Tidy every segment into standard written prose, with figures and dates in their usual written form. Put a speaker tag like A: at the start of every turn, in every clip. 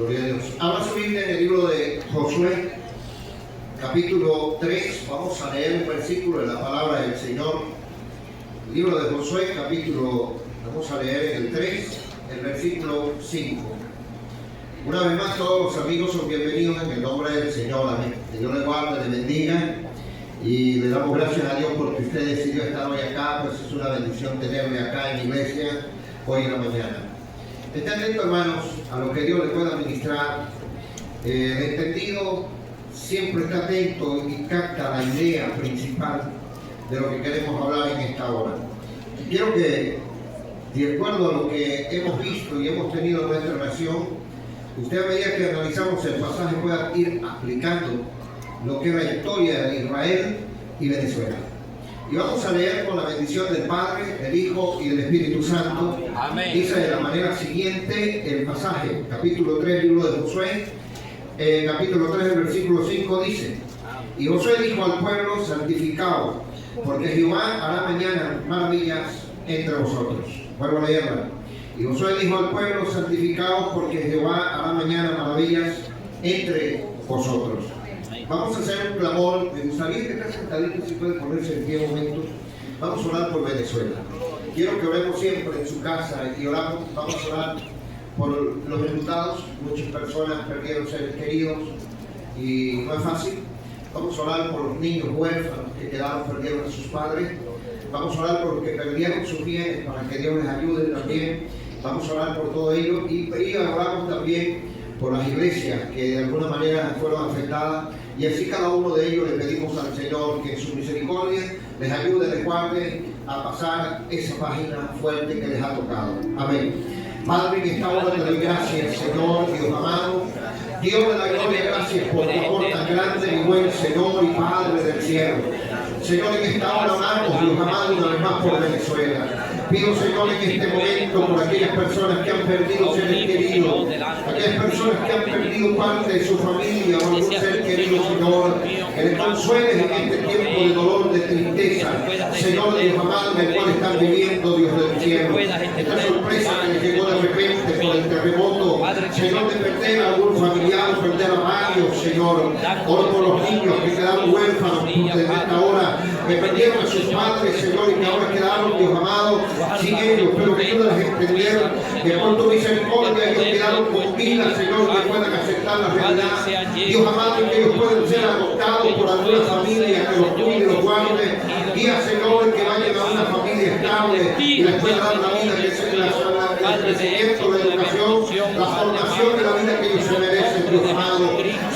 A: Gloria a Dios. Abra su Biblia en el libro de Josué, capítulo 3. Vamos a leer un versículo de la palabra del Señor. El libro de Josué, vamos a leer en el 3, el versículo 5. Una vez más, todos los amigos son bienvenidos en el nombre del Señor. Amén. Que Dios les guarde, les bendiga. Y le damos gracias a Dios porque usted decidió estar hoy acá. Pues es una bendición tenerle acá en la iglesia hoy en la mañana. Estén atentos, hermanos, a lo que Dios le pueda ministrar. El entendido siempre está atento y capta la idea principal de lo que queremos hablar en esta hora. Quiero que, de acuerdo a lo que hemos visto y hemos tenido en nuestra nación, usted a medida que analizamos el pasaje pueda ir aplicando lo que es la historia de Israel y Venezuela. Y vamos a leer con la bendición del Padre, del Hijo y del Espíritu Santo. Amén. Dice de la manera siguiente el pasaje, capítulo 3, libro de Josué, capítulo 3, versículo 5 dice: Y Josué dijo al pueblo: santificaos, porque Jehová hará mañana maravillas entre vosotros. Vuelvo a leerla. Y Josué dijo al pueblo: santificaos, porque Jehová hará mañana maravillas entre vosotros. Vamos a hacer un clamor. Me gustaría que esté sentadito, si puede ponerse en pie un momento. Vamos a orar por Venezuela. Quiero que oremos siempre en su casa y vamos a orar por los enlutados. Muchas personas perdieron seres queridos y no es fácil. Vamos a orar por los niños huérfanos que perdieron a sus padres. Vamos a orar por los que perdieron sus bienes para que Dios les ayude también. Vamos a orar por todo ello y oramos también por las iglesias que de alguna manera fueron afectadas, y así cada uno de ellos le pedimos al Señor que en su misericordia les ayude, les guarde a pasar esa página fuerte que les ha tocado. Amén. Padre, en esta hora te doy gracias, Señor, Dios amado. Dios de la gloria, gracias por tu amor tan grande, mi buen Señor y Padre del cielo. Señor, en esta hora oramos, Dios amado, una vez más por Venezuela. Pido, Señor, en este momento por aquellas personas que han perdido seres queridos, aquellas personas que han perdido parte de su familia o algún ser querido, Señor, que les consueles en este tiempo de dolor, de tristeza, Señor, Dios amado, en el cual están viviendo, Dios del cielo. Esta sorpresa que les llegó de repente por el terremoto, Señor, de perder a algún familiar, perder a varios, Señor. Oro por los niños que quedaron huérfanos desde esta hora, que perdieron a sus padres, Señor, y que ahora quedaron, Dios amado, sin ellos, pero que ellos las entendieron, que por tu misericordia ellos quedaron con vida, Señor, que puedan aceptar la realidad, Dios amado, y que ellos pueden ser adoptados por alguna familia que los cuide y los guarde. Guía, Señor, que vayan a una familia estable y les pueda dar la vida que es el crecimiento, la educación, la formación de la vida que ellos se merecen, Dios amado.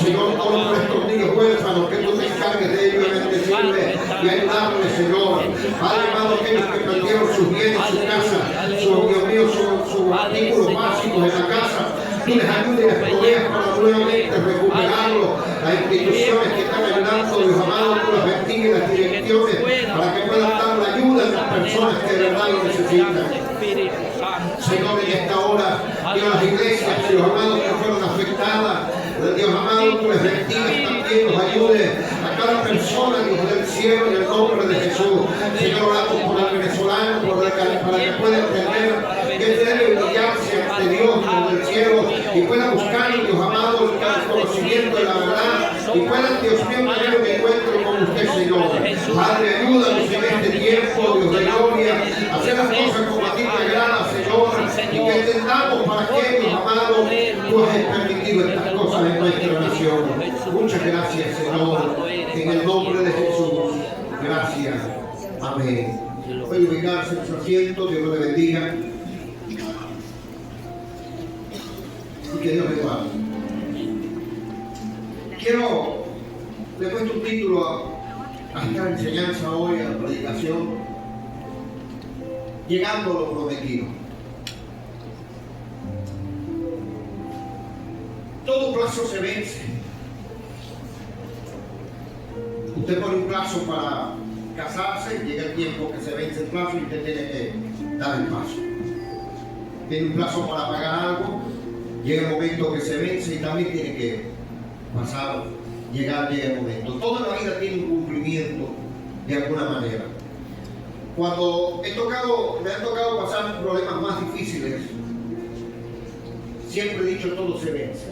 A: Señor, oro por estos niños huérfanos, que tú te encargues de ellos, bendecirles y ayudarles, Señor. Padre amado, aquellos que perdieron sus bienes, su casa, sus artículos básicos en la casa, tú les ayudes y les proveas para nuevamente recuperarlos. Las instituciones que están ayudando, Dios amado, tú las bendigas y las direcciones para que puedan dar la ayuda a las personas que de verdad lo necesitan. Señor, en esta hora, Dios, las iglesias, Dios amado, que fueron afectadas, Dios amado, tú les bendigas también, los ayudes a cada persona, Dios del cielo, en el nombre de Jesús. Señor, oramos por el venezolano, para que pueda entender que debe humillarse ante Dios, Dios del cielo, y pueda buscar, Dios amado, el conocimiento de la verdad, y pueda, Dios mío, tener un encuentro con usted, Señor. Padre, ayúdanos en este tiempo, Dios de gloria, a hacer las cosas como a ti te agrada, Señor, y que entendamos para qué, Dios amado, tú has permitido estas cosas en nuestra nación. Muchas gracias, Señor, en el nombre de Jesús. Gracias. Amén. Puede ubicarse en su asiento, Dios le bendiga. Y que Dios le guarde. Le he puesto un título a esta enseñanza hoy, a la predicación: llegando a lo prometido. Todo plazo se vence. Usted pone un plazo para casarse, llega el tiempo que se vence el plazo y usted tiene que dar el paso. Tiene un plazo para pagar algo, llega el momento que se vence y también tiene que pasar, llega el momento. Toda la vida tiene un cumplimiento de alguna manera. Cuando me han tocado pasar problemas más difíciles, siempre he dicho, todo se vence.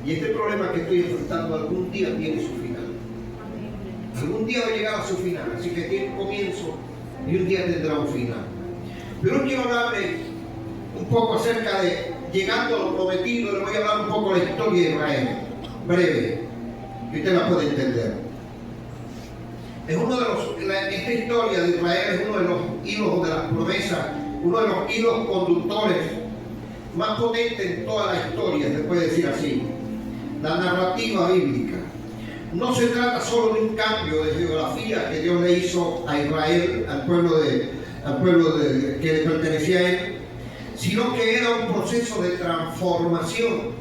A: Y este problema que estoy enfrentando algún día tiene su final. Algún día va a llegar a su final, así que tiene un comienzo y un día tendrá un final. Pero quiero hablarle un poco acerca de, llegando a lo prometido, le voy a hablar un poco de la historia de Israel, breve, que usted la puede entender. Es esta historia de Israel es uno de los hilos de las promesas, uno de los hilos conductores más potentes en toda la historia, se puede decir así, la narrativa bíblica. No se trata solo de un cambio de geografía que Dios le hizo a Israel, al pueblo que le pertenecía a él, sino que era un proceso de transformación.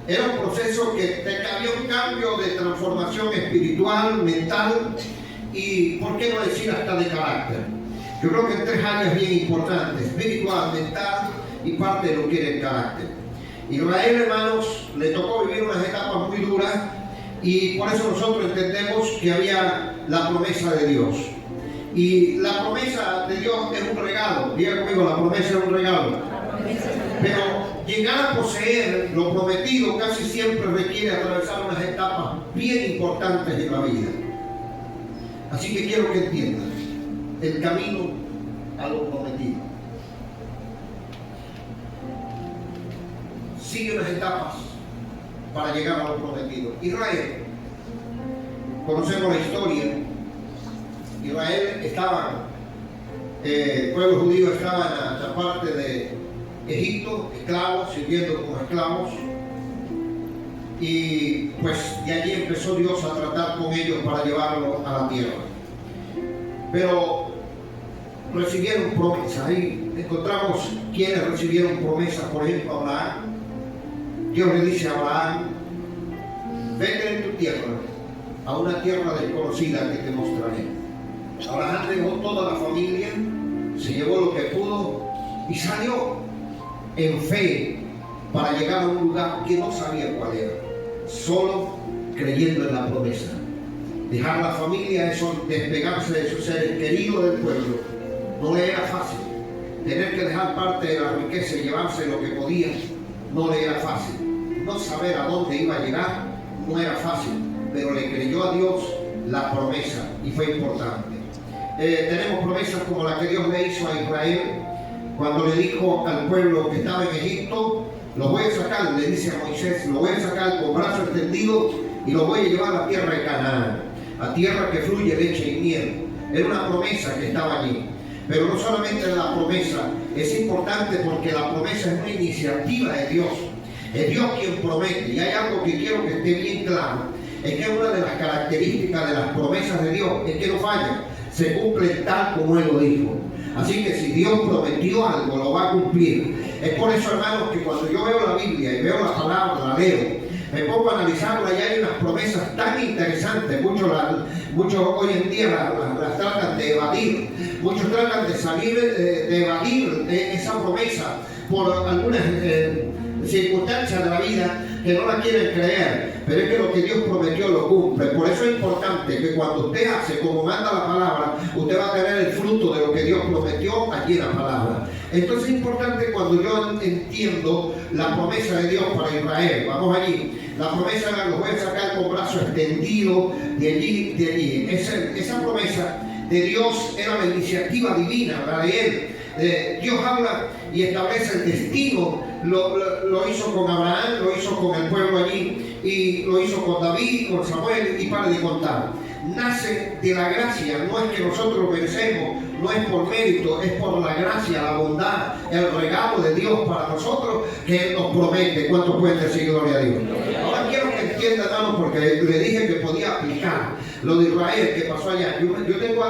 A: Era un proceso que había un cambio de transformación espiritual, mental y, ¿por qué no decir, hasta de carácter? Yo creo que en 3 áreas bien importantes: espiritual, mental y parte de lo que era el carácter. Israel, hermanos, le tocó vivir unas etapas muy duras y por eso nosotros entendemos que había la promesa de Dios. Y la promesa de Dios es un regalo. Diga conmigo, la promesa es un regalo. Pero llegar a poseer lo prometido casi siempre requiere atravesar unas etapas bien importantes en la vida. Así que quiero que entiendan el camino a lo prometido. Sigue unas etapas para llegar a lo prometido. Israel, conocemos la historia. Israel el pueblo judío estaba en la parte de Egipto, esclavos, sirviendo como esclavos. Y pues de allí empezó Dios a tratar con ellos para llevarlos a la tierra. Pero recibieron promesas. Ahí encontramos quienes recibieron promesas. Por ejemplo, Abraham. Dios le dice a Abraham: vete de tu tierra a una tierra desconocida que te mostraré. Abraham dejó toda la familia, se llevó lo que pudo y salió en fe para llegar a un lugar que no sabía cuál era, solo creyendo en la promesa. Dejar la familia, eso, despegarse de sus seres queridos del pueblo, no le era fácil. Tener que dejar parte de la riqueza y llevarse lo que podía, no le era fácil. No saber a dónde iba a llegar, no era fácil, pero le creyó a Dios la promesa y fue importante. Tenemos promesas como la que Dios le hizo a Israel cuando le dijo al pueblo que estaba en Egipto: lo voy a sacar, le dice a Moisés, lo voy a sacar con brazo extendido y lo voy a llevar a la tierra de Canaán, a tierra que fluye leche y miel. Era una promesa que estaba allí. Pero no solamente la promesa, es importante porque la promesa es una iniciativa de Dios. Es Dios quien promete. Y hay algo que quiero que esté bien claro: es que una de las características de las promesas de Dios es que no fallan, se cumple tal como Él lo dijo. Así que si Dios prometió algo, lo va a cumplir. Es por eso, hermanos, que cuando yo veo la Biblia y veo la palabra, la leo, me pongo a analizarla y hay unas promesas tan interesantes. Muchos hoy en día las tratan de evadir. Muchos tratan de salir, de evadir esa promesa por algunas circunstancias de la vida que no la quieren creer, pero es que lo que Dios prometió lo cumple. Por eso es importante que cuando usted hace como manda la palabra, usted va a tener el fruto de lo que Dios prometió allí en la palabra. Entonces es importante cuando yo entiendo la promesa de Dios para Israel. Vamos allí. La promesa la voy a sacar con brazo extendido de allí. Esa promesa de Dios era la iniciativa divina, la de Él. Dios habla y establece el destino. Lo hizo con Abraham, lo hizo con el pueblo allí, y lo hizo con David, con Samuel, y para de contar. Nace de la gracia, no es que nosotros lo merecemos, no es por mérito, es por la gracia, la bondad, el regalo de Dios para nosotros que Él nos promete. ¿Cuántos pueden decir gloria a Dios? Ahora quiero que entiendan, hermanos, porque le dije que podía aplicar lo de Israel que pasó allá. Yo tengo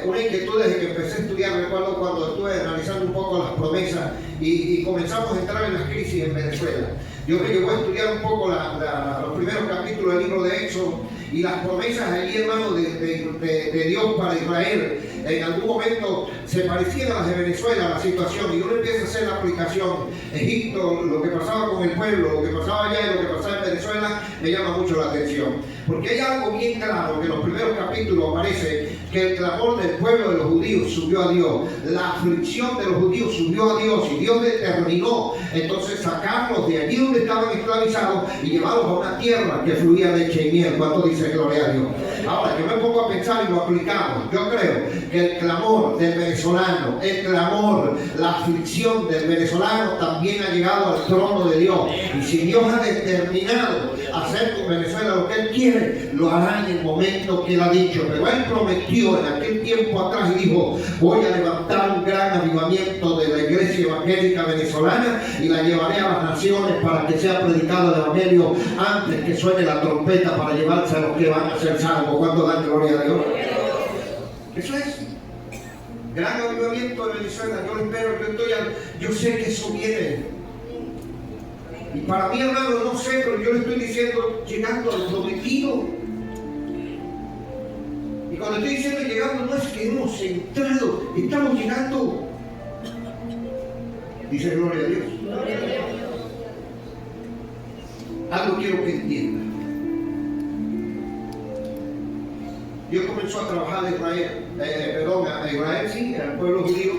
A: una inquietud desde que empecé a estudiar. Recuerdo cuando estuve analizando un poco las promesas y comenzamos a entrar en las crisis en Venezuela. Yo me llevo a estudiar un poco los primeros capítulos del libro de Éxodo y las promesas allí, hermano, de Dios para Israel, en algún momento se parecían a las de Venezuela, la situación, y uno empieza a hacer la aplicación. Egipto, lo que pasaba con el pueblo, lo que pasaba allá y lo que pasaba en Venezuela, me llama mucho la atención. Porque hay algo bien claro, que en los primeros capítulos aparece que el clamor del pueblo de los judíos subió a Dios, la aflicción de los judíos subió a Dios, y Dios determinó entonces sacarlos de allí donde estaban esclavizados y llevarlos a una tierra que fluía leche y miel. ¿Cuánto dice gloria a Dios? Ahora, yo me pongo a pensar y lo aplicamos. Yo creo que el clamor del venezolano, el clamor, la aflicción del venezolano también ha llegado al trono de Dios. Y si Dios ha determinado hacer con Venezuela lo que Él quiere, lo hará en el momento que Él ha dicho. Pero Él prometió en aquel tiempo atrás y dijo: voy a levantar un gran avivamiento de la iglesia evangélica venezolana y la llevaré a las naciones para que sea predicado el evangelio antes que suene la trompeta, para llevarse a los que van a ser salvos. ¿Cuánto dan gloria a Dios? Eso es gran avivamiento de Venezuela. Yo lo espero, yo sé que eso viene. Y para mí, hermano, no sé, pero yo le estoy diciendo llegando al prometido. Y cuando estoy diciendo llegando, no es que hemos entrado, estamos llegando. Dice gloria a Dios. Gloria a Dios. Algo quiero que entienda. Dios comenzó a trabajar en Israel, sí, en el pueblo judío.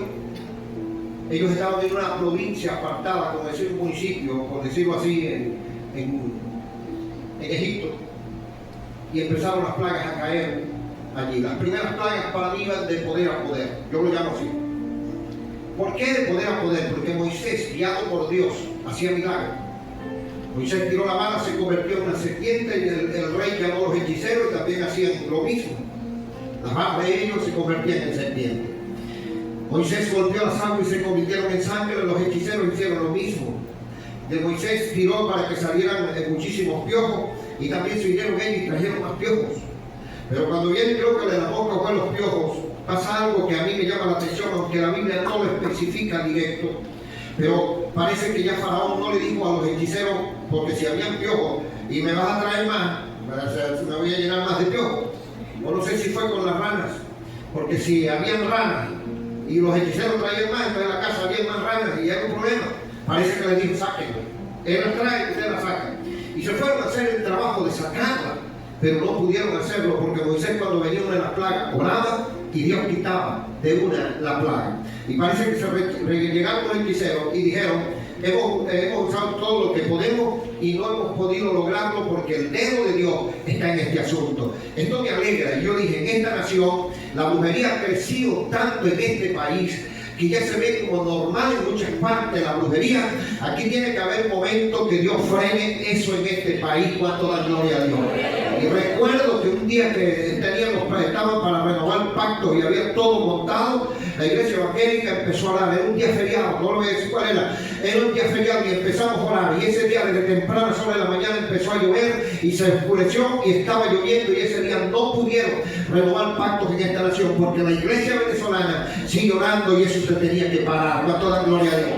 A: Ellos estaban en una provincia apartada, como decir un municipio, por decirlo así, en Egipto. Y empezaron las plagas a caer allí. Las primeras plagas para mí iban de poder a poder. Yo lo llamo así. ¿Por qué de poder a poder? Porque Moisés, guiado por Dios, hacía milagros. Moisés tiró la vara, se convirtió en una serpiente, y el rey llamó a los hechiceros y también hacían lo mismo. Las varas de ellos se convertían en serpientes. Moisés golpeó las aguas y se convirtieron en sangre, los hechiceros hicieron lo mismo. De Moisés tiró para que salieran muchísimos piojos, y también se vinieron ellos y trajeron más piojos. Pero cuando viene, creo que de la boca fue los piojos, pasa algo que a mí me llama la atención, aunque la Biblia no lo especifica directo. Pero parece que ya Faraón no le dijo a los hechiceros, porque si habían piojos y me vas a traer más, me voy a llenar más de piojos. O no sé si fue con las ranas, porque si habían ranas y los hechiceros traían más, entonces en la casa había más ranas y era un problema. Parece que le dijo: sáquenlo. Él las trae y usted las saca. Y se fueron a hacer el trabajo de sacarla, pero no pudieron hacerlo, porque Moisés, cuando venía una de las plagas, oraba y Dios quitaba de una la plaga. Y parece que se llegaron los hechiceros y dijeron: hemos usado todo lo que podemos y no hemos podido lograrlo, porque el dedo de Dios está en este asunto. Esto me alegra. Y yo dije: en esta nación la brujería ha crecido tanto en este país que ya se ve como normal en muchas partes la brujería. Aquí tiene que haber momentos que Dios frene eso en este país. ¿Cuánto da gloria a Dios? Y recuerdo que un día que estaban para renovar pactos y había todo montado, la iglesia evangélica empezó a orar. Era un día feriado, no lo voy a decir cuál era. Era un día feriado y empezamos a orar. Y ese día, desde tempranas horas de la mañana, empezó a llover y se oscureció y estaba lloviendo. Y ese día no pudieron renovar pactos en esta nación, porque la iglesia venezolana sigue orando y eso se tenía que parar. No, toda gloria a Dios.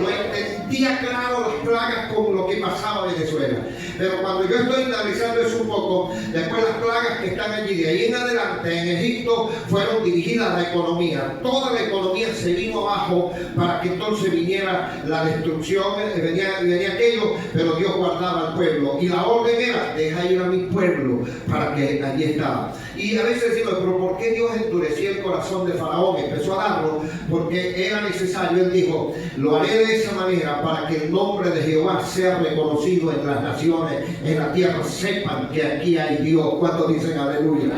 A: Lo entendía claro las plagas con lo que pasaba en Venezuela. Pero cuando yo estoy analizando eso un poco, después las plagas que están allí, de ahí en adelante, en Egipto, fueron dirigidas a la economía. Toda la economía se vino abajo para que entonces viniera la destrucción, venía aquello, pero Dios guardaba al pueblo. Y la orden era: deja ir a mi pueblo, para que allí estaba. Y a veces decimos: pero ¿por qué Dios endureció el corazón de Faraón? Empezó a darlo porque era necesario. Él dijo: lo haré de esa manera para que el nombre de Jehová sea reconocido en las naciones, en la tierra, sepan que aquí hay Dios. ¿Cuántos dicen aleluya?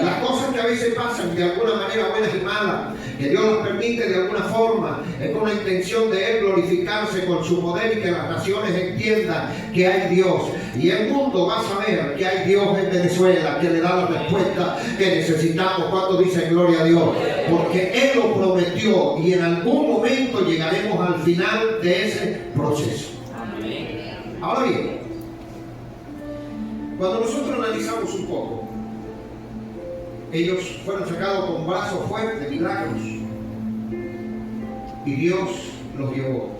A: Las cosas que a veces pasan de alguna manera, buenas y malas, que Dios las permite de alguna forma, es con la intención de Él glorificarse con su poder y que las naciones entiendan que hay Dios. Y el mundo va a saber que hay Dios en Venezuela, que le da la respuesta que necesitamos. ¿Cuántos dicen gloria a Dios? Porque Él lo prometió y en algún momento llegaremos al final de ese proceso. Ahora bien, cuando nosotros analizamos un poco, ellos fueron sacados con brazos fuertes de milagros y Dios los llevó.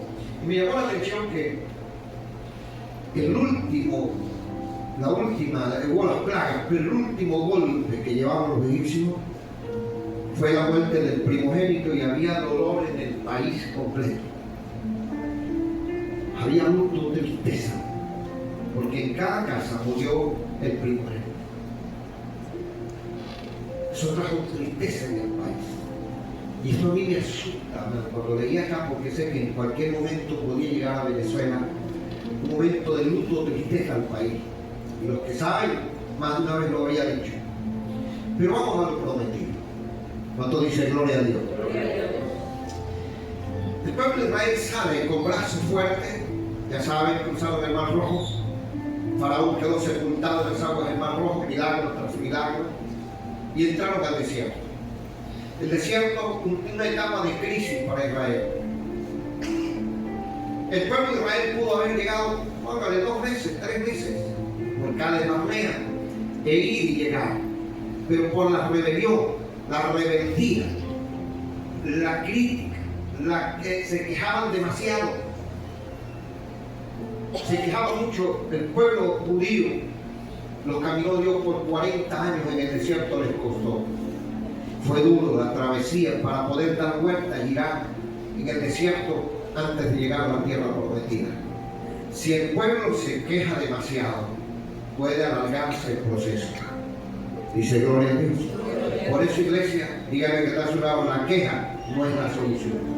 A: Y me llamó la atención que hubo las plagas, pero el último golpe que llevaban los egipcios fue la muerte del primogénito y había dolor en el país completo. Había luto, tristeza, porque en cada casa murió el primogénito. Eso trajo tristeza en el país. Y eso a mí me asusta cuando leía acá, porque sé que en cualquier momento podía llegar a Venezuela un momento de luto o tristeza al país. Y los que saben, más de una vez lo había dicho. Pero vamos a lo prometido. ¿Cuánto dice gloria a Dios? Gloria a Dios. El pueblo de Israel sale con brazos fuertes, ya saben, cruzaron el Mar Rojo. Faraón quedó sepultado en las aguas del Mar Rojo, milagro tras milagro, y entraron al desierto. El desierto, una etapa de crisis para Israel. El pueblo de Israel pudo haber llegado, póngale 2 veces, 3 veces, por Cades Barnea, e ir y llegar. Pero por la rebelión, la rebeldía, la crítica, la que se quejaban demasiado, se quejaba mucho el pueblo judío. Lo caminó Dios por 40 años en el desierto, les costó. Fue duro la travesía para poder dar vuelta y girar en el desierto antes de llegar a la tierra prometida. Si el pueblo se queja demasiado, puede alargarse el proceso. Dice gloria a Dios. Por eso, iglesia, díganle que está a su lado, la queja no es la solución.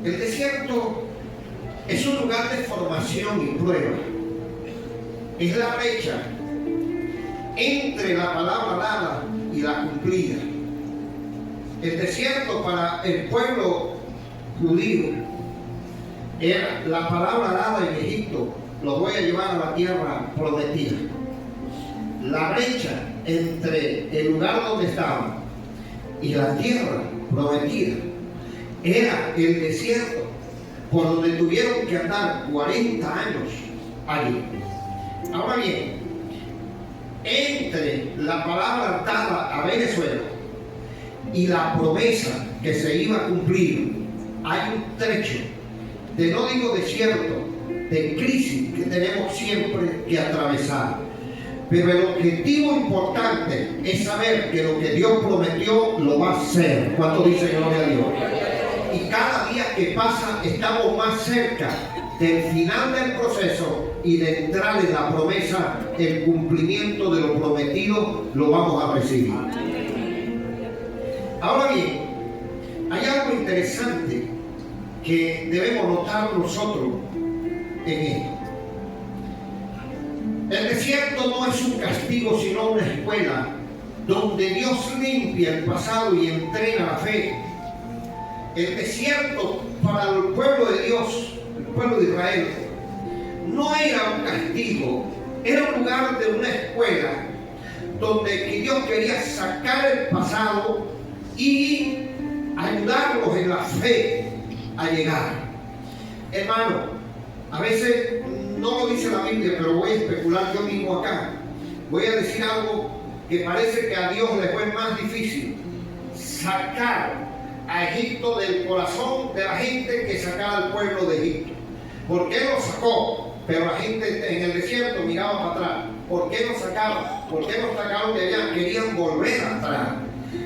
A: El desierto es un lugar de formación y prueba. Es la brecha entre la palabra dada y la cumplida. El desierto para el pueblo judío era la palabra dada en Egipto: los voy a llevar a la tierra prometida. La brecha entre el lugar donde estaban y la tierra prometida era el desierto, por donde tuvieron que andar 40 años allí. Ahora bien, entre la palabra dada a Venezuela y la promesa que se iba a cumplir, hay un trecho de, no digo desierto, de crisis que tenemos siempre que atravesar. Pero el objetivo importante es saber que lo que Dios prometió lo va a hacer. ¿Cuánto dice gloria a Dios? Y cada día que pasa estamos más cerca del final del proceso y de entrar en la promesa. El cumplimiento de lo prometido lo vamos a recibir. Ahora bien, hay algo interesante que debemos notar nosotros en esto. El desierto no es un castigo, sino una escuela donde Dios limpia el pasado y entrena la fe. El desierto para el pueblo de Dios, el pueblo de Israel, no era un castigo, era un lugar de una escuela donde Dios quería sacar el pasado y ayudarlos en la fe a llegar. Hermano, a veces no lo dice la Biblia, pero voy a especular yo mismo acá. Voy a decir algo que parece que a Dios le fue más difícil: sacar a Egipto del corazón de la gente que sacar al pueblo de Egipto. ¿Por qué lo sacó? Pero la gente en el desierto miraba para atrás. ¿Por qué lo sacaron? ¿Por qué lo sacaron de allá? Querían volver atrás.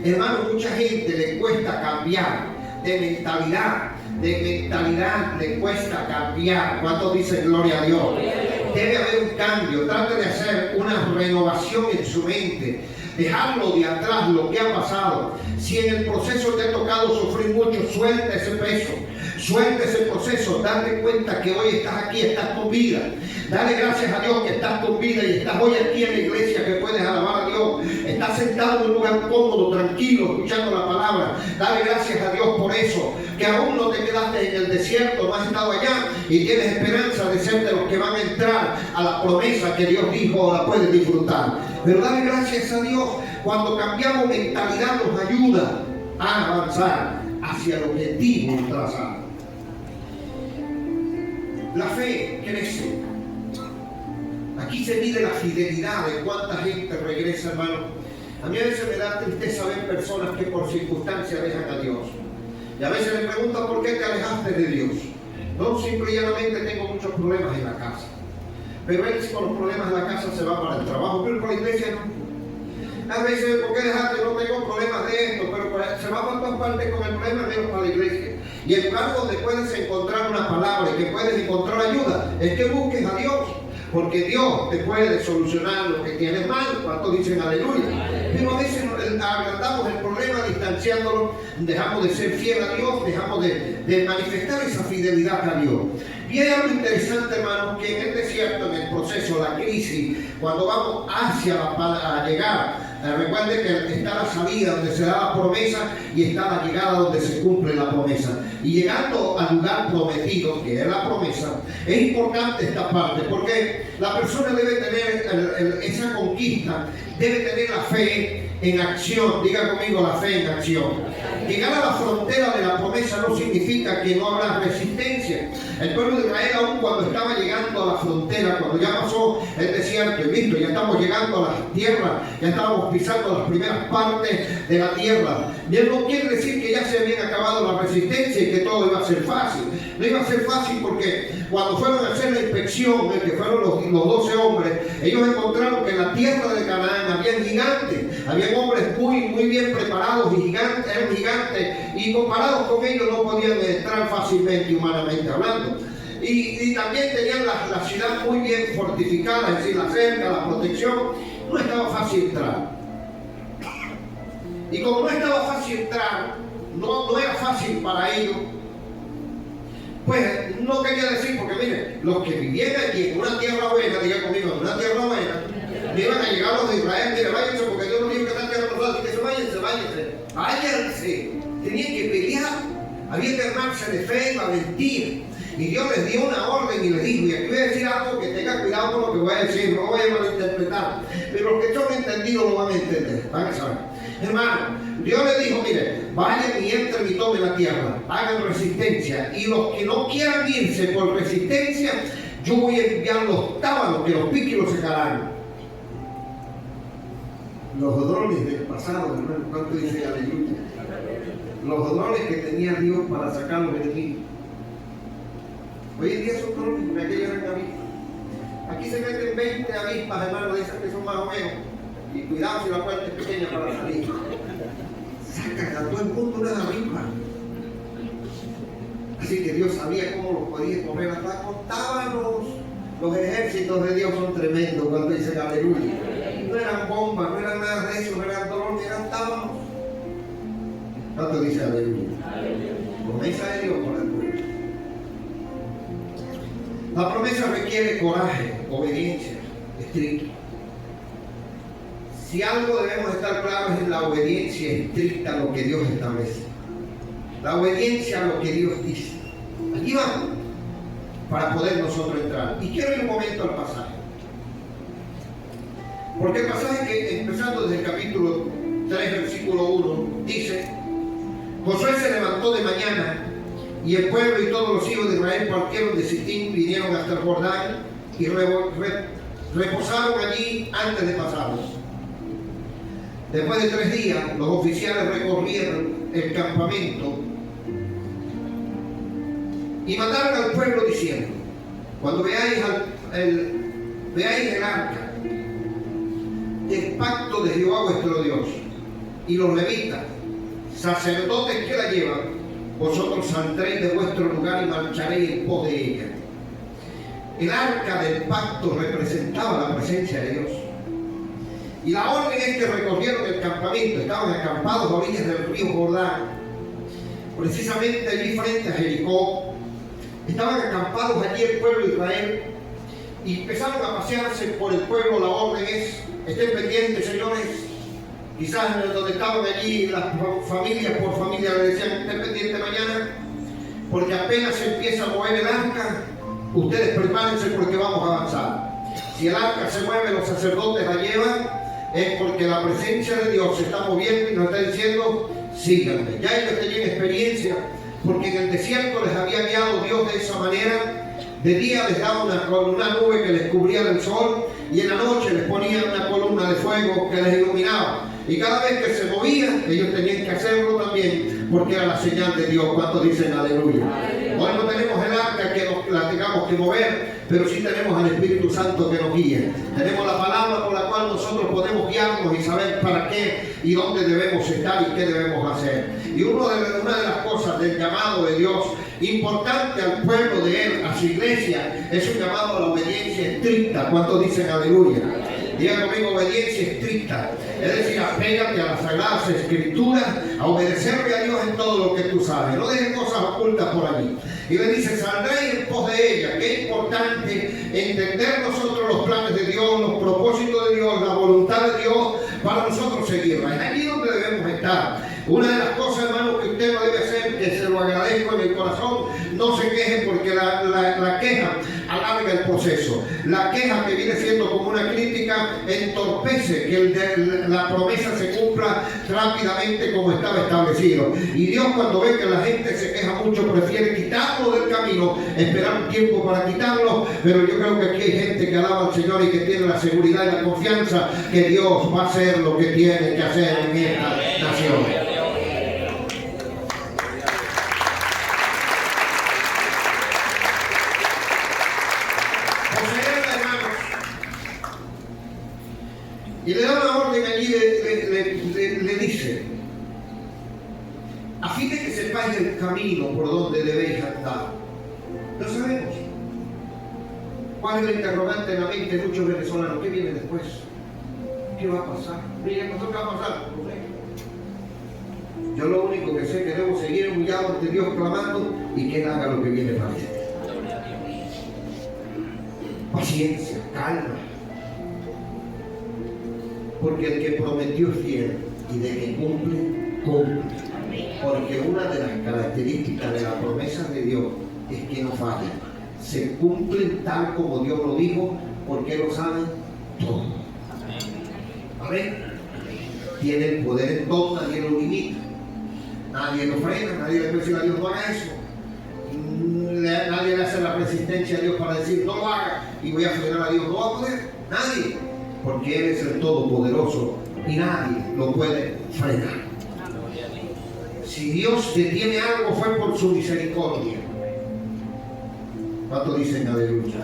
A: Hermano, mucha gente le cuesta cambiar de mentalidad. Le cuesta cambiar. ¿Cuántos dicen gloria a Dios? Debe haber un cambio. Trate de hacer una renovación en su mente. Dejarlo de atrás lo que ha pasado. Si en el proceso te ha tocado sufrir mucho, suelta ese peso. Suelta ese proceso. Date cuenta que hoy estás aquí, estás con vida. Dale gracias a Dios que estás con vida y estás hoy aquí en la iglesia, que puedes alabar a Dios. Estás sentado en un lugar cómodo, tranquilo, escuchando la palabra. Dale gracias a Dios por eso. Que aún no te quedaste en el desierto, no has estado allá y tienes esperanza de ser de los que van a entrar a la promesa que Dios dijo, la puedes disfrutar. Pero dale gracias a Dios. Cuando cambiamos mentalidad nos ayuda a avanzar hacia el objetivo trazado. La fe crece. Aquí se mide la fidelidad de cuánta gente regresa, hermano. A mí a veces me da tristeza ver personas que por circunstancias dejan a Dios. Y a veces me preguntan por qué te alejaste de Dios. No, simple y llanamente tengo muchos problemas en la casa. Pero él con los problemas de la casa se va para el trabajo, pero por la iglesia no. A veces, ¿por qué dejaste? No tengo problemas de esto, pero se va para todas partes con el problema, menos para la iglesia. Y el lugar donde puedes encontrar una palabra y que puedes encontrar ayuda es que busques a Dios, porque Dios te puede solucionar lo que tienes mal. ¿Cuántos dicen aleluya? Pero a veces agrandamos el problema distanciándolo, dejamos de ser fiel a Dios, dejamos de manifestar esa fidelidad a Dios. Y hay algo interesante, hermanos, que en el desierto, en el proceso, la crisis, cuando vamos a llegar, recuerden que está la salida donde se da la promesa y está la llegada donde se cumple la promesa. Y llegando al lugar prometido, que es la promesa, es importante esta parte, porque la persona debe tener esa conquista, debe tener la fe en acción. Diga conmigo, la fe en acción. Llegar a la frontera de la promesa no significa que no habrá resistencia. El pueblo de Israel, aún cuando estaba llegando a la frontera, cuando ya pasó el desierto y listo, ya estamos llegando a la tierra, ya estábamos pisando las primeras partes de la tierra. Y eso no quiere decir que ya se habían acabado la resistencia y que todo iba a ser fácil. No iba a ser fácil porque cuando fueron a hacer la inspección, que fueron los 12 hombres, ellos encontraron que en la tierra de Canaán habían gigantes, habían hombres muy bien preparados y gigantes, eran gigantes, y comparados con ellos no podían entrar fácilmente, humanamente hablando. Y también tenían la ciudad muy bien fortificada, es decir, la cerca, la protección. No estaba fácil entrar. Y como no estaba fácil entrar, no era fácil para ellos, pues no quería decir, porque miren, los que vivían allí en una tierra buena, diga conmigo, en una tierra buena, no iban a llegar los de Israel, mire, váyanse, porque Dios no dijo que esta tierra no así que váyanse. Tenían que pelear, había que armarse de fe y valentía. Y Dios les dio una orden y les dijo, y aquí voy a decir algo que tenga cuidado con lo que voy a decir, no voy a malinterpretar, pero los que son entendidos lo van a entender, van a saber. Hermano, Dios les dijo, mire, vayan y entren y tomen la tierra, hagan resistencia, y los que no quieran irse por resistencia, yo voy a enviar los tábanos, que los pique y los secarán. Los drones del pasado, hermano, ¿cuánto dice aleluya? Los drones que tenía Dios para sacar los enemigos. Hoy en día son drones, de aquellos eran avispas. Aquí se meten 20 avispas, hermano, de esas que son más o menos. Y cuidado si la puerta es pequeña para salir. Sacan a todo el mundo unas avispas. Así que Dios sabía cómo los podía comer. Hasta contábamos. Los ejércitos de Dios son tremendos cuando dicen aleluya. No eran bombas, no eran nada de eso, no eran drones, eran tábanos. ¿Cuánto dice aleluya? Promesa de Dios por el pueblo. La promesa requiere coraje, obediencia, estricta. Si algo debemos estar claros es la obediencia estricta a lo que Dios establece. La obediencia a lo que Dios dice. Aquí vamos, para poder nosotros entrar. Y quiero ir un momento al pasaje. Porque el pasaje que, empezando desde el capítulo 3, versículo 1, dice: Josué se levantó de mañana, y el pueblo y todos los hijos de Israel partieron de Sitín, vinieron hasta el Jordán, y reposaron allí antes de pasarlos. Después de 3 días, los oficiales recorrieron el campamento y mandaron al pueblo diciendo: cuando veáis el arca del pacto de Jehová vuestro Dios y los levitas, sacerdotes que la llevan, vosotros saldréis de vuestro lugar y marcharéis en pos de ella. El arca del pacto representaba la presencia de Dios. Y la orden es que recorrieron el campamento, estaban acampados a orillas del río Jordán, precisamente allí frente a Jericó. Estaban acampados allí el pueblo de Israel y empezaron a pasearse por el pueblo. La orden es: estén pendientes, señores. Quizás donde estaban allí las familias por familia le decían: estén pendientes mañana, porque apenas se empieza a mover el arca, ustedes prepárense porque vamos a avanzar. Si el arca se mueve, los sacerdotes la llevan, es porque la presencia de Dios se está moviendo y nos está diciendo: síganme. Ya ellos tenían experiencia, porque en el desierto les había guiado Dios de esa manera. De día les daba una nube que les cubría del sol, y en la noche les ponía una columna de fuego que les iluminaba. Y cada vez que se movían, ellos tenían que hacerlo también, porque era la señal de Dios. ¿Cuántos dicen aleluya? Hoy no tenemos el arca que la tengamos que mover, pero sí tenemos al Espíritu Santo que nos guíe. Tenemos la palabra por la cual nosotros podemos guiarnos y saber para qué y dónde debemos estar y qué debemos hacer. Y una de las cosas del llamado de Dios importante al pueblo de Él, a su iglesia, es un llamado a la obediencia estricta. ¿Cuántos dicen aleluya? Diga conmigo, obediencia estricta. Es decir, apégate a las sagradas escrituras, a obedecerle a Dios en todo lo que tú sabes. No dejes cosas ocultas por allí. Y le dice, saldré en pos de ella. Qué importante entender nosotros los planes de Dios, los propósitos de Dios, la voluntad de Dios para nosotros seguirla. Es allí donde debemos estar. Una de las cosas, hermano, que usted no debe hacer, que se lo agradezco en el corazón, no se queje porque la queja alarga el proceso. La queja, que viene siendo como una crítica, entorpece que la promesa se cumpla rápidamente como estaba establecido. Y Dios, cuando ve que la gente se queja mucho, prefiere quitarlo del camino, esperar un tiempo para quitarlo. Pero yo creo que aquí hay gente que alaba al Señor y que tiene la seguridad y la confianza que Dios va a hacer lo que tiene que hacer en esta nación. Y le da una orden allí, le dice, a fin de que sepáis el camino por donde debéis andar. No sabemos. ¿Cuál es el interrogante en la mente de muchos venezolanos? ¿Qué viene después? ¿Qué va a pasar? Mira, ¿qué va a pasar? No sé. Yo lo único que sé es que debo seguir humillado ante Dios clamando y que Él haga lo que viene para mí. Paciencia, calma. Porque el que prometió es fiel y de que cumple, cumple. Porque una de las características de las promesas de Dios es que no fallan. Se cumplen tal como Dios lo dijo, porque Él lo sabe todo. Amén. Tiene el poder en todo, nadie lo limita. Nadie lo frena, nadie le puede decir a Dios no haga eso. Nadie le hace la resistencia a Dios para decir no lo haga y voy a frenar a Dios. No va a poder, nadie. Porque Él es el Todopoderoso y nadie lo puede frenar. Si Dios detiene algo fue por su misericordia. ¿Cuánto dicen aleluya?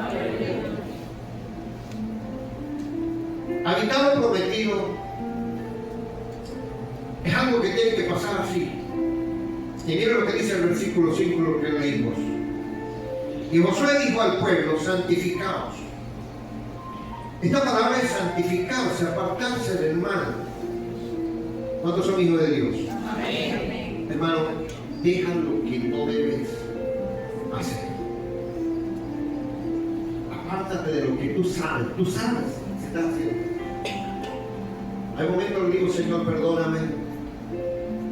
A: Habitar lo prometido es algo que tiene que pasar así. Y miren lo que dice el versículo 5, lo que leímos. Y Josué dijo al pueblo, santificaos. Esta palabra es santificarse, apartarse del mal. ¿Cuántos son hijos de Dios? Amén. Hermano, deja lo que no debes hacer. Apártate de lo que tú sabes que estás haciendo. Hay momentos que digo, Señor, perdóname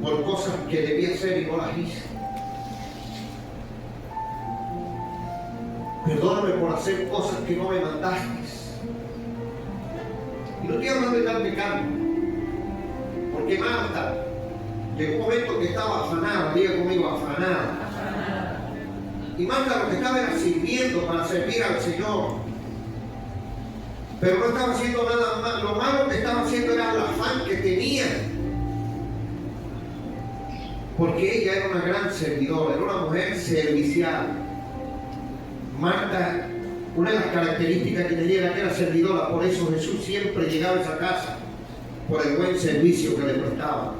A: por cosas que debía hacer y no las hice. Perdóname por hacer cosas que no me mandaste. Y no estoy hablando de estar pecando, porque Marta llegó un momento que estaba afanada, diga conmigo, afanada. Y Marta lo que estaba era sirviendo para servir al Señor, pero no estaba haciendo nada más. Lo malo que estaba haciendo era el afán que tenía, porque ella era una gran servidora, era una mujer servicial. Marta, una de las características que tenía era que era servidora, por eso Jesús siempre llegaba a esa casa, por el buen servicio que le prestaba.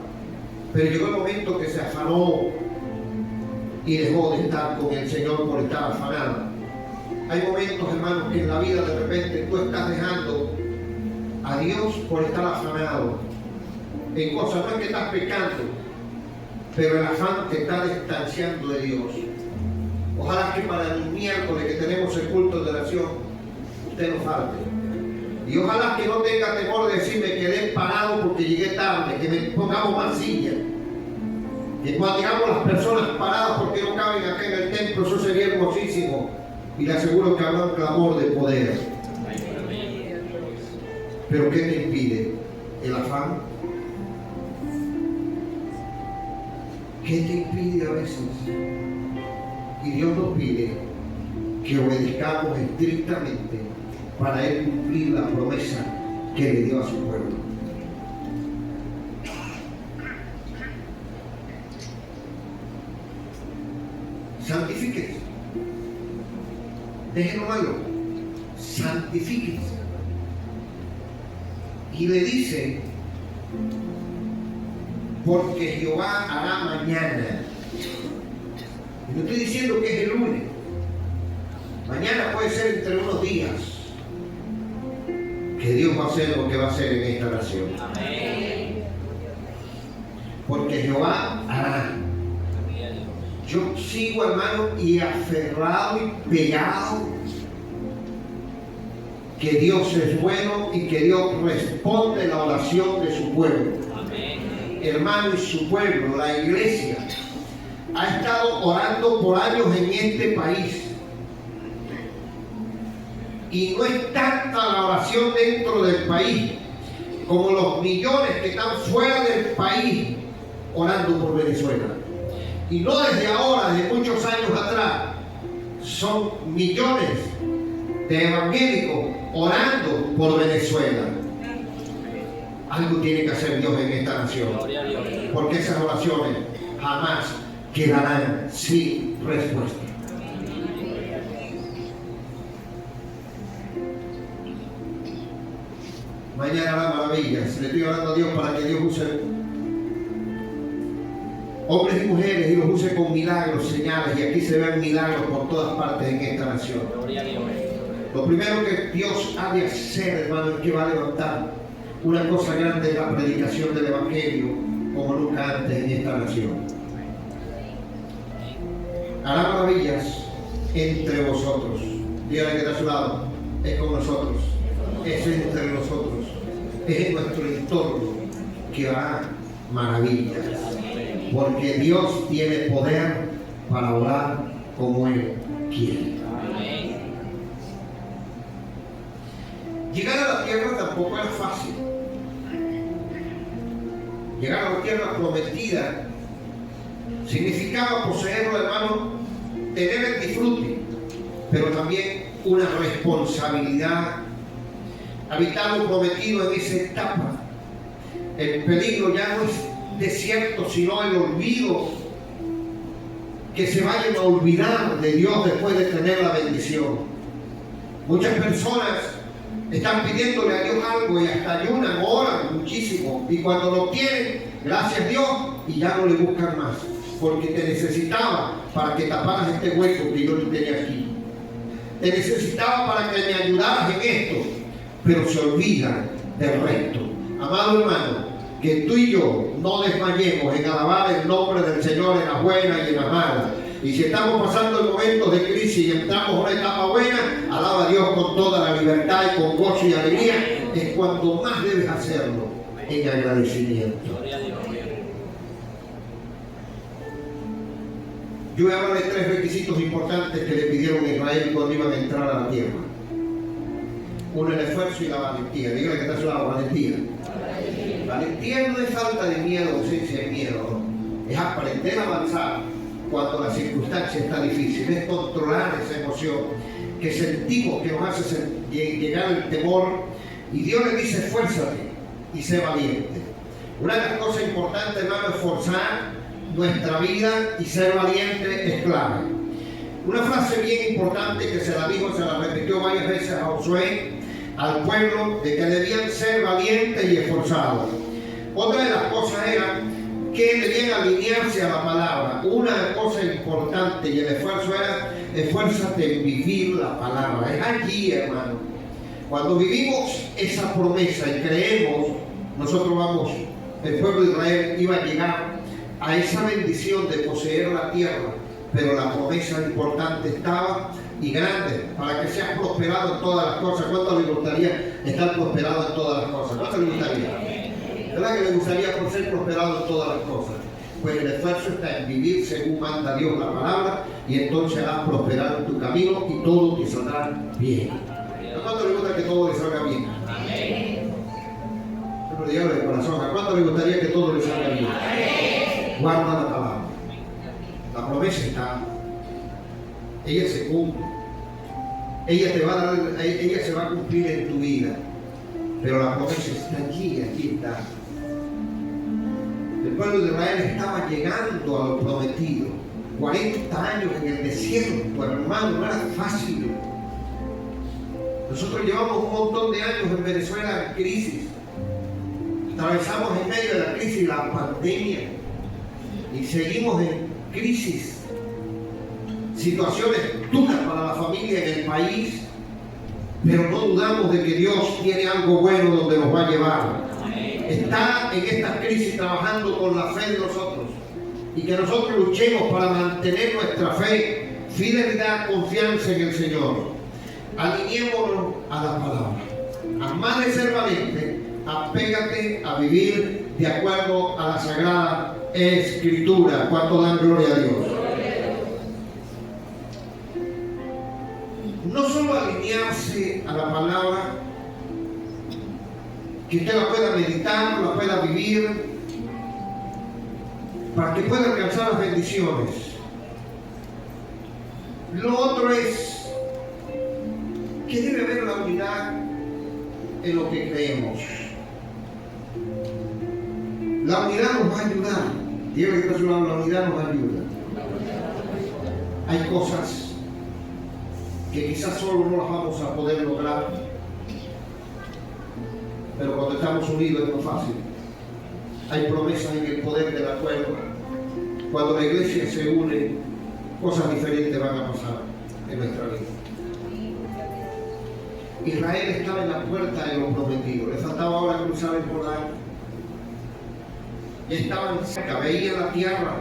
A: Pero llegó el momento que se afanó y dejó de estar con el Señor por estar afanada. Hay momentos, hermanos, que en la vida de repente tú estás dejando a Dios por estar afanado en cosas. No es que estás pecando, pero el afán te está distanciando de Dios. Ojalá que para el miércoles que tenemos el culto de oración, usted no falte. Y ojalá que no tenga temor de decir me quedé parado porque llegué tarde, que me pongamos más sillas. Que cuando digamos las personas paradas porque no caben acá en el templo, eso sería hermosísimo. Y le aseguro que habrá un clamor de poder. Pero ¿qué te impide? El afán. ¿Qué te impide a veces? Y Dios nos pide que obedezcamos estrictamente para Él cumplir la promesa que le dio a su pueblo. santifíquense. Dejen lo malo, santifíquense. Y le dice, porque Jehová hará mañana. Y no estoy diciendo que es el lunes. Mañana puede ser entre unos días que Dios va a hacer lo que va a hacer en esta nación. Amén. Porque Jehová hará. Yo sigo, hermano, y aferrado y pegado que Dios es bueno y que Dios responde la oración de su pueblo. Amén. Hermano, y su pueblo, la iglesia, ha estado orando por años en este país. Y no es tanta la oración dentro del país como los millones que están fuera del país orando por Venezuela. Y no desde ahora, desde muchos años atrás, son millones de evangélicos orando por Venezuela. Algo tiene que hacer Dios en esta nación, porque esas oraciones jamás quedarán sin respuesta. Mañana hará maravillas. Le estoy orando a Dios para que Dios use hombres y mujeres y los use con milagros, señales. Y aquí se ven milagros por todas partes en esta nación. Lo primero que Dios ha de hacer, hermano, es que va a levantar una cosa grande en la predicación del Evangelio como nunca antes en esta nación. Hará maravillas entre vosotros. Dígale que está a su lado. Es con nosotros. Es entre nosotros. Es en nuestro entorno que hará maravillas. Porque Dios tiene poder para orar como Él quiere. Llegar a la tierra tampoco era fácil. Llegar a la tierra prometida significaba poseerlo, hermano, tener el disfrute, pero también una responsabilidad. Habitar lo prometido en esa etapa. El peligro ya no es desierto, sino el olvido. Que se vayan a olvidar de Dios después de tener la bendición. Muchas personas están pidiéndole a Dios algo y hasta ayunan, oran muchísimo. Y cuando lo tienen, gracias a Dios, y ya no le buscan más. Porque te necesitaba para que taparas este hueco que yo no tenía aquí. Te necesitaba para que me ayudaras en esto. Pero se olvidan del resto. Amado hermano, que tú y yo no desmayemos en alabar el nombre del Señor en las buenas y en las malas. Y si estamos pasando en momentos de crisis y entramos en una etapa buena, alaba a Dios con toda la libertad y con gozo y alegría. Es cuando más debes hacerlo, en agradecimiento. Yo voy a hablar de 3 requisitos importantes que le pidieron a Israel cuando iban a entrar a la tierra. Uno, el esfuerzo y la valentía. Dígale que está a su lado, valentía. Valentía no es falta de miedo, ausencia de miedo. Es aprender a avanzar cuando la circunstancia está difícil. Es controlar esa emoción que sentimos que nos hace llegar el temor. Y Dios le dice, esfuérzate y sé valiente. Una de las cosas importantes, hermano, es forzar nuestra vida y ser valiente es clave. Una frase bien importante que se la dijo, se la repitió varias veces a Josué, al pueblo, de que debían ser valientes y esforzados. Otra de las cosas era que debían alinearse a la palabra. Una cosa importante y el esfuerzo era, esfuérzate en vivir la palabra. Es allí, hermano. Cuando vivimos esa promesa y creemos, nosotros vamos, el pueblo de Israel iba a llegar a esa bendición de poseer la tierra, pero la promesa importante estaba y grande, para que seas prosperado en todas las cosas. ¿Cuánto le gustaría estar prosperado en todas las cosas? ¿Cuánto le gustaría? ¿Verdad que le gustaría por ser prosperado en todas las cosas? Pues el esfuerzo está en vivir según manda Dios la palabra, y entonces harás prosperar en tu camino y todo te saldrá bien. ¿A cuánto le gusta que todo le salga bien? Amén. Pero dígalo de corazón, ¿a cuánto le gustaría que todo le salga bien? Amén. Guarda la palabra. La promesa está. Ella se cumple. Ella se va a cumplir en tu vida. Pero la promesa está allí, aquí está. El pueblo de Israel estaba llegando a lo prometido, 40 años en el desierto, hermano, no era fácil. Nosotros llevamos un montón de años en Venezuela en crisis. Atravesamos en medio de la crisis la pandemia y seguimos en crisis. Situaciones duras para la familia en el país, pero no dudamos de que Dios tiene algo bueno donde nos va a llevar. Está en esta crisis trabajando con la fe de nosotros y que nosotros luchemos para mantener nuestra fe, fidelidad, confianza en el Señor. Alineémonos a la palabra. Más reservadamente, apégate a vivir de acuerdo a la Sagrada Escritura. ¿Cuánto dan gloria a Dios? No solo alinearse a la palabra, que usted la pueda meditar, la pueda vivir, para que pueda alcanzar las bendiciones. Lo otro es que debe haber la unidad en lo que creemos. La unidad nos va a ayudar. Dios, la unidad nos ayuda. Hay cosas que quizás solo no las vamos a poder lograr, pero cuando estamos unidos es más fácil. Hay promesas en el poder del acuerdo. Cuando la iglesia se une, cosas diferentes van a pasar en nuestra vida. Israel estaba en la puerta de lo prometido, le faltaba ahora cruzar el Jordán. Ya estaban cerca, veían la tierra.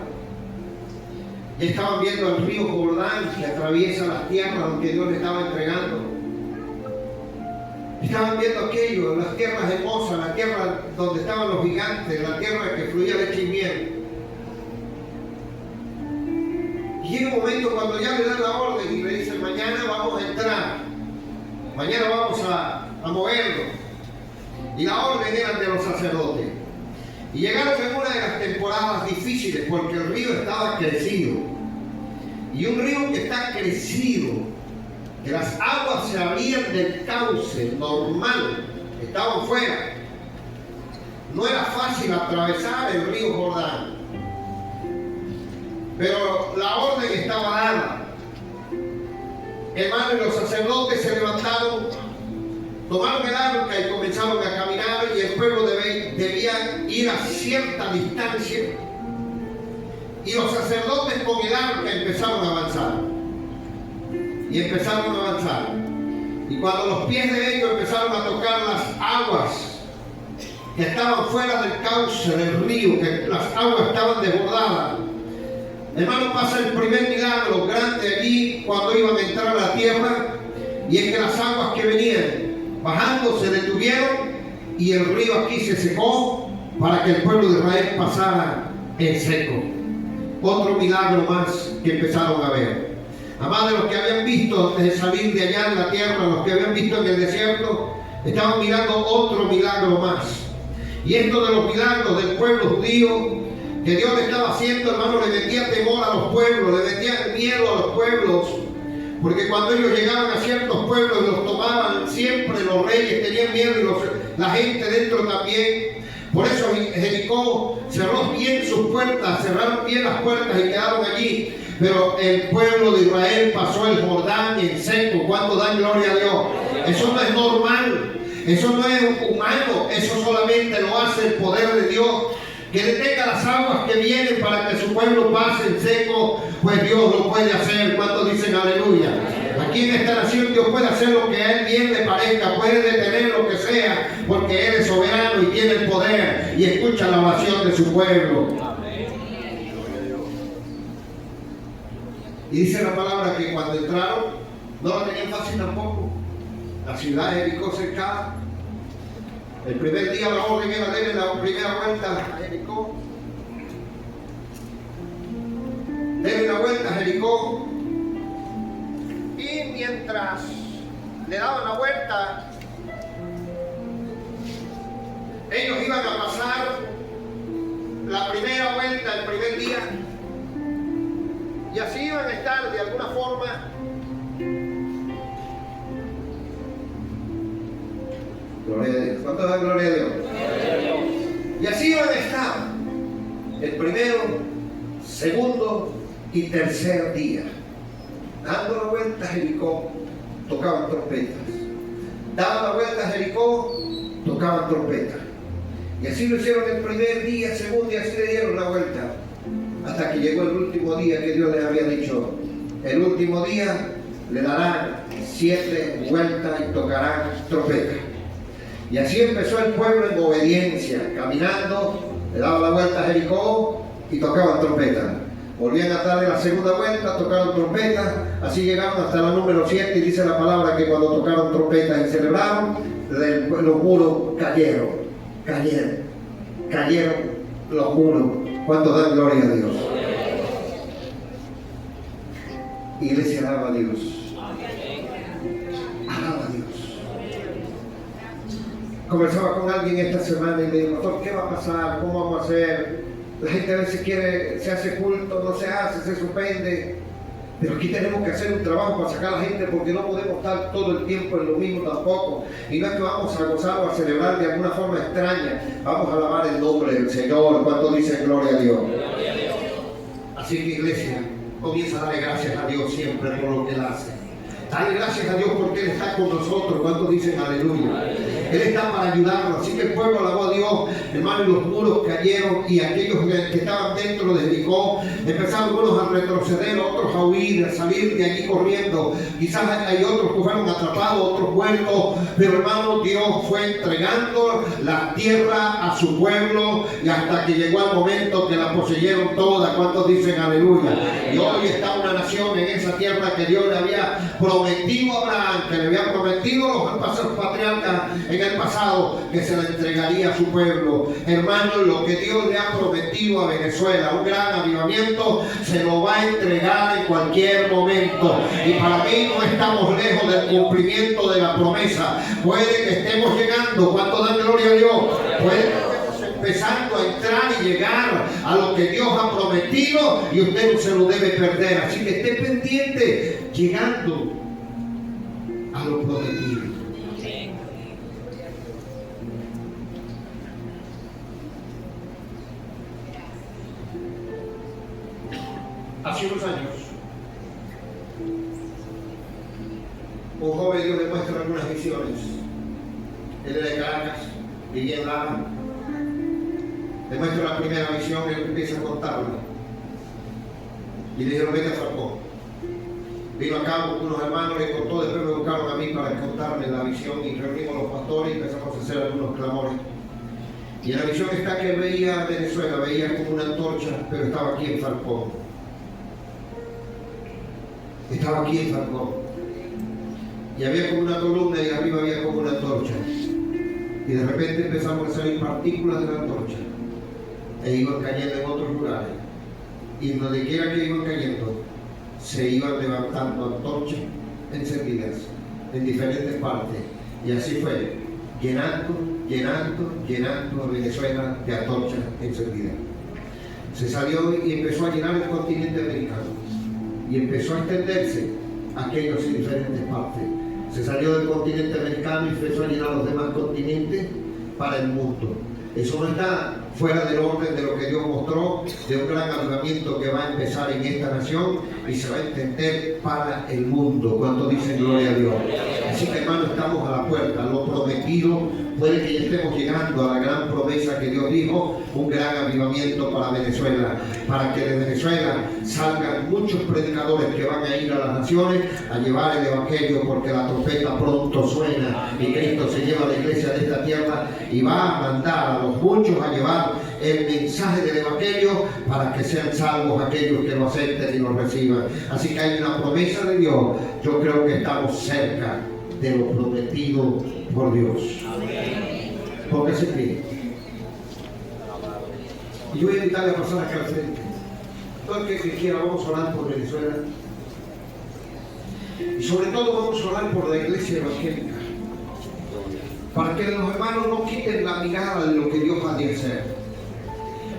A: Ya estaban viendo el río Jordán que atraviesa las tierras que Dios les estaba entregando. Estaban viendo aquello, las tierras hermosas, la tierra donde estaban los gigantes, la tierra que fluía leche y miel. Y llega un momento cuando ya le dan la orden y le dicen: mañana vamos a entrar, mañana vamos a moverlo. Y la orden era de los sacerdotes. Y llegaron en una de las temporadas difíciles porque el río estaba crecido. Y un río que está crecido, que las aguas se abrían del cauce normal, estaban fuera. No era fácil atravesar el río Jordán. Pero la orden estaba dada. Hermanos, los sacerdotes se levantaron, tomaron el arca y comenzaron a caminar, y el pueblo debía ir a cierta distancia. Y los sacerdotes con el arca empezaron a avanzar. Y empezaron a avanzar. Y cuando los pies de ellos empezaron a tocar las aguas que estaban fuera del cauce del río, que las aguas estaban desbordadas, hermano, pasa el primer milagro grande allí cuando iban a entrar a la tierra, y es que las aguas que venían bajando se detuvieron y el río aquí se secó para que el pueblo de Israel pasara en seco. Otro milagro más que empezaron a ver. Además de los que habían visto antes de salir de allá en la tierra, los que habían visto en el desierto, estaban mirando otro milagro más. Y esto de los milagros del pueblo judío que Dios le estaba haciendo, hermano, le metía temor a los pueblos, le metía miedo a los pueblos, porque cuando ellos llegaban a ciertos pueblos y los tomaban, siempre los reyes tenían miedo y la gente dentro también. Por eso Jericó cerró bien sus puertas, cerraron bien las puertas y quedaron allí. Pero el pueblo de Israel pasó el Jordán en seco. ¿Cuánto dan gloria a Dios? Eso no es normal, eso no es humano, eso solamente lo hace el poder de Dios, que detenga las aguas que vienen para que su pueblo pase en seco. Pues Dios lo puede hacer. ¿Cuántos dicen aleluya? Aquí en esta nación Dios puede hacer lo que a Él bien le parezca, puede detener lo que sea, porque Él es soberano y tiene el poder y escucha la oración de su pueblo. Y dice la palabra que cuando entraron, no la tenían fácil tampoco. La ciudad de Jericó cercada. El primer día la orden era darle la primera vuelta a Jericó. Denle la vuelta a Jericó. Y mientras le daban la vuelta, ellos iban a pasar la primera vuelta el primer día. Y así iban a estar de alguna forma. Gloria a Dios. ¿Cuánto da gloria a Dios? Y así iban a estar. El primero, segundo, y tercer día. Dando la vuelta a Jericó, tocaban trompetas. Daban la vuelta a Jericó, tocaban trompetas. Y así lo hicieron el primer día, segundo día, así le dieron la vuelta. Hasta que llegó el último día que Dios les había dicho. El último día le darán 7 vueltas y tocarán trompetas. Y así empezó el pueblo en obediencia, caminando, le daban la vuelta a Jericó y tocaban trompetas. Volvían a darle la segunda vuelta, tocaron trompetas, así llegaron hasta la número 7 y dice la palabra que cuando tocaron trompetas y celebraron, los muros cayeron los muros. ¿Cuántos dan gloria a Dios? Iglesia, alaba a Dios. Alaba a Dios. Conversaba con alguien esta semana y me dijo, pastor, ¿qué va a pasar? ¿Cómo vamos a hacer? La gente a veces se hace culto, no se hace, se suspende. Pero aquí tenemos que hacer un trabajo para sacar a la gente porque no podemos estar todo el tiempo en lo mismo tampoco. Y no es que vamos a gozar o a celebrar de alguna forma extraña. Vamos a alabar el nombre del Señor. ¿Cuánto dicen gloria a Dios?
B: Gloria a Dios.
A: Así que iglesia, comienza a darle gracias a Dios siempre por lo que Él hace. Dale gracias a Dios porque Él está con nosotros. ¿Cuántos dicen aleluya? Él está para ayudarnos. Así que el pueblo alabó a Dios, hermano, y los muros cayeron y aquellos que estaban dentro de Jericó empezaron unos a retroceder, otros a huir, a salir de allí corriendo. Quizás hay otros que fueron atrapados, otros muertos, pero hermano, Dios fue entregando la tierra a su pueblo y hasta que llegó el momento que la poseyeron toda. ¿Cuántos dicen aleluya? Y hoy está una nación en esa tierra que Dios le había prometido a Abraham, que le había prometido a los patriarcas en el pasado, que se le entregaría a su pueblo. Hermano, lo que Dios le ha prometido a Venezuela, un gran avivamiento, se lo va a entregar en cualquier momento. Y para mí no estamos lejos del cumplimiento de la promesa. Puede que estemos llegando, ¿cuánto dan gloria a Dios? Puede que estemos empezando a entrar y llegar a lo que Dios ha prometido y usted no se lo debe perder. Así que esté pendiente, llegando a lo prometido. Hace unos años, un joven Dios le muestra algunas visiones. Él era de Caracas, vivía en Lara. Le muestra la primera visión y él empieza a contarla. Y le dijeron, vete a Falcón. Vino acá con unos hermanos, le contó, después me buscaron a mí para contarme la visión y reunimos los pastores y empezamos a hacer algunos clamores. Y en la visión está que él veía Venezuela, veía como una antorcha, pero estaba aquí en Falcón. Estaba aquí en Falcón. Y había como una columna y arriba había como una antorcha. Y de repente empezamos a salir partículas de la antorcha. E iban cayendo en otros lugares. Y donde quiera que iban cayendo, se iban levantando antorchas encendidas en diferentes partes. Y así fue, llenando a Venezuela de antorchas encendidas. Se salió y empezó a llenar el continente americano. Y empezó a extenderse aquellos en diferentes partes. Se salió del continente americano y empezó a llenar los demás continentes para el mundo. Eso no está fuera del orden de lo que Dios mostró, de un gran avivamiento que va a empezar en esta nación y se va a extender para el mundo. ¿Cuánto dicen gloria a Dios? Así que hermano, estamos a la puerta, lo prometido, puede que ya estemos llegando a la gran promesa que Dios dijo, un gran avivamiento para Venezuela, para que de Venezuela salgan muchos predicadores que van a ir a las naciones a llevar el evangelio, porque la trompeta pronto suena y Cristo se lleva a la iglesia de esta tierra y va a mandar a los muchos a llevar el mensaje del evangelio para que sean salvos aquellos que lo acepten y lo reciban. Así que hay una promesa de Dios. Yo creo que estamos cerca de lo prometido por Dios. Póngase en pie. Y yo voy a invitarle a pasar acá al frente. Todo el que quiera, vamos a orar por Venezuela. Y sobre todo vamos a orar por la iglesia evangélica. Para que los hermanos no quiten la mirada de lo que Dios ha de hacer.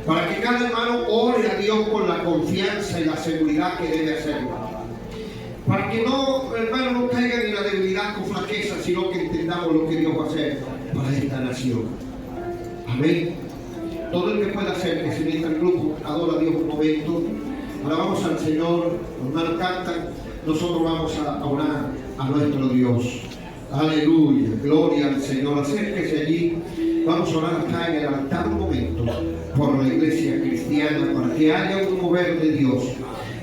A: Para que cada hermano ore a Dios con la confianza y la seguridad que debe hacerlo. Para que no, hermano, no caigan en la debilidad con flaqueza, sino que entendamos lo que Dios va a hacer para esta nación. Amén. Todo el que pueda hacer que se meta el grupo, adora a Dios un momento. Alabamos al Señor, los hermanos cantan, nosotros vamos a orar a nuestro Dios. Aleluya, gloria al Señor. Acérquese allí, vamos a orar acá en el altar un momento por la iglesia cristiana, para que haya un mover de Dios.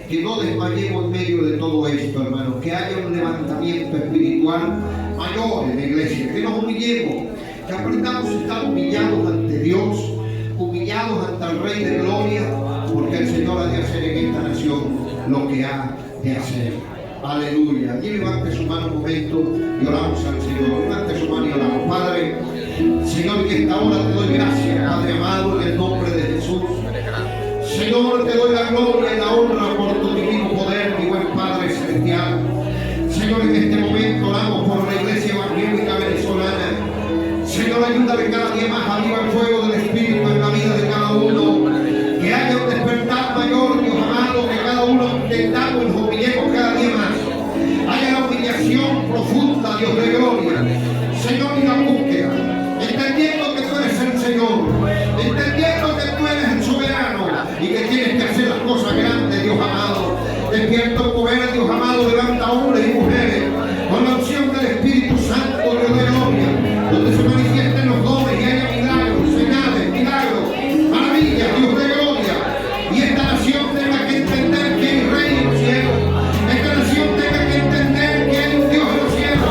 A: Que no desmayemos en medio de todo esto, hermanos. Que haya un levantamiento espiritual mayor en la iglesia. Que nos humillemos. Que aprendamos a estar humillados ante Dios. Humillados ante el Rey de Gloria. Porque el Señor ha de hacer en esta nación lo que ha de hacer. Aleluya. Allí levante su mano un momento y oramos al Señor. Levante su mano y oramos. Padre, Señor, que esta hora te doy gracias, Padre amado, en el nombre de Jesús. Señor, te doy la gloria y la honra por tu divino poder, mi buen Padre celestial. Señor, en este momento oramos por la iglesia evangélica venezolana. Señor, ayúdale cada día más a avivar el fuego del Espíritu en la vida de cada uno. Que haya un despertar mayor, Dios amado, que cada uno intentamos y nos humillemos cada día más. Haya la humillación profunda, Dios de gloria. Señor, y la búsqueda. Entendiendo que tú eres el Señor. Entendiendo que tú eres el soberano. Y que tienes que hacer las cosas grandes, Dios amado. Despierta un mover, Dios amado, levanta hombres y mujeres con la unción del Espíritu Santo, Dios de gloria, donde se manifiesten los dones y haya milagros, señales, milagros, maravillas, Dios de gloria. Y esta nación tenga que entender que hay Rey en los cielos. Esta nación tenga que entender que hay un Dios en los cielos.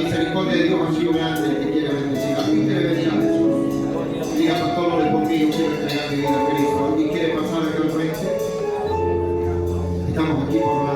A: misericordia de Dios ha sido grande que quiere bendecir. ¿Alguien quiere venir a Jesús? Diga, pastor, no le pongo, yo quiero entregar mi vida a Cristo. ¿Alguien quiere pasar aquí al frente? Estamos aquí por la